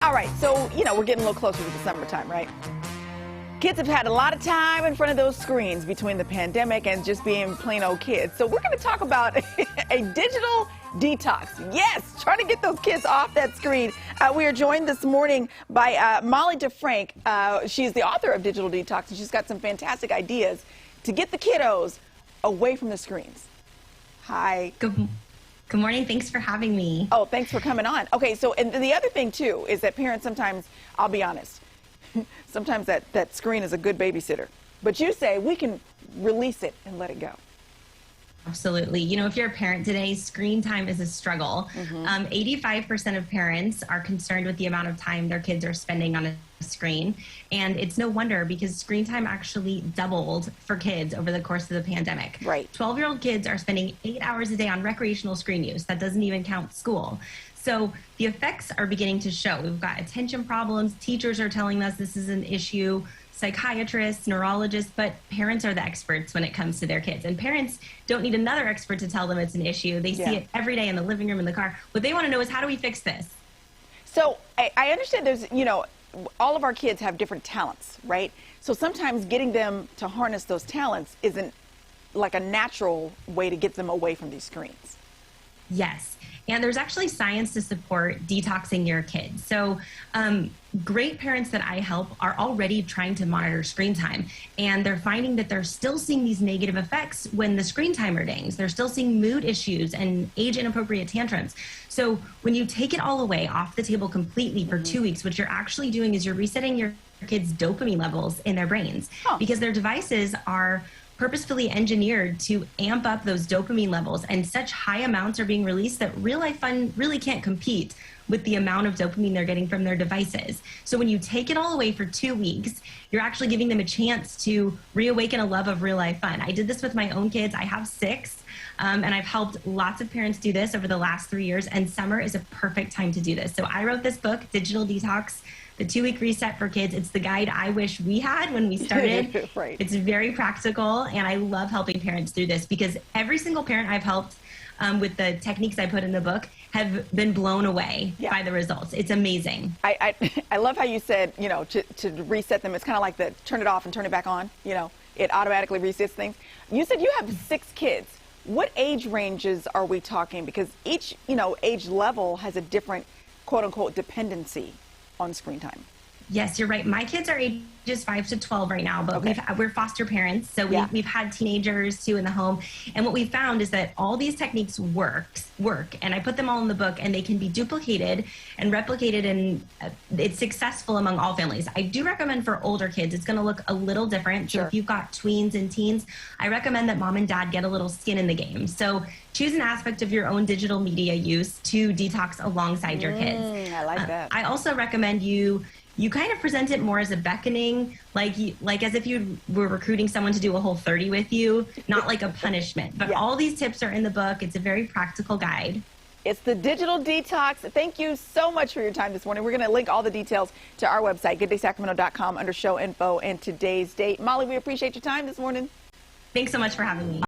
All right, so, we're getting a little closer to the summertime, right? Kids have had a lot of time in front of those screens between the pandemic and just being plain old kids. So we're going to talk about a digital detox. Yes, trying to get those kids off that screen. We are joined this morning by Molly DeFrank. She's the author of Digital Detox, and she's got some fantastic ideas to get the kiddos away from the screens. Hi. Good morning. Thanks for having me. Oh, thanks for coming on. Okay, so and the other thing, too, is that parents sometimes, I'll be honest, sometimes that screen is a good babysitter. But you say we can release it and let it go. Absolutely. If you're a parent today, screen time is a struggle. 85% of parents are concerned with the amount of time their kids are spending on a screen. And it's no wonder, because screen time actually doubled for kids over the course of the pandemic. Right. 12-year-old kids are spending 8 hours a day on recreational screen use. That doesn't even count school. So the effects are beginning to show. We've got attention problems. Teachers are telling us this is an issue. Psychiatrists, neurologists, but parents are the experts when it comes to their kids. And parents don't need another expert to tell them it's an issue. They see it every day in the living room, in the car. What they want to know is, how do we fix this? So I understand there's, all of our kids have different talents, right? So sometimes getting them to harness those talents isn't like a natural way to get them away from these screens. Yes. And there's actually science to support detoxing your kids. So great parents that I help are already trying to monitor screen time. And they're finding that they're still seeing these negative effects when the screen timer dings. They're still seeing mood issues and age-inappropriate tantrums. So when you take it all away off the table completely for 2 weeks, what you're actually doing is you're resetting your kids' dopamine levels in their brains. Because their devices are purposefully engineered to amp up those dopamine levels, and such high amounts are being released that real life fun really can't compete with the amount of dopamine they're getting from their devices. So when you take it all away for 2 weeks, you're actually giving them a chance to reawaken a love of real life fun. I did this with my own kids. I have 6, and I've helped lots of parents do this over the last 3 years, and summer is a perfect time to do this. So I wrote this book, Digital Detox, the 2-week reset for kids. It's the guide I wish we had when we started. Right. It's very practical, and I love helping parents through this, because every single parent I've helped with the techniques I put in the book have been blown away by the results. It's amazing. I love how you said, to reset them. It's kind of like the turn it off and turn it back on. It automatically resets things. You said you have 6 kids. What age ranges are we talking? Because each, age level has a different, quote unquote, dependency on screen time. Yes, you're right. My kids are ages 5 to 12 right now, but we're foster parents, so we've had teenagers too in the home. And what we found is that all these techniques work, and I put them all in the book, and they can be duplicated and replicated, and it's successful among all families. I do recommend for older kids, it's going to look a little different. So if you've got tweens and teens, I recommend that mom and dad get a little skin in the game. So choose an aspect of your own digital media use to detox alongside your kids. I like that. I also recommend you kind of present it more as a beckoning, like as if you were recruiting someone to do a Whole30 with you, not like a punishment. But all these tips are in the book. It's a very practical guide. It's the Digital Detox. Thank you so much for your time this morning. We're going to link all the details to our website, gooddaysacramento.com, under show info and today's date. Molly, we appreciate your time this morning. Thanks so much for having me.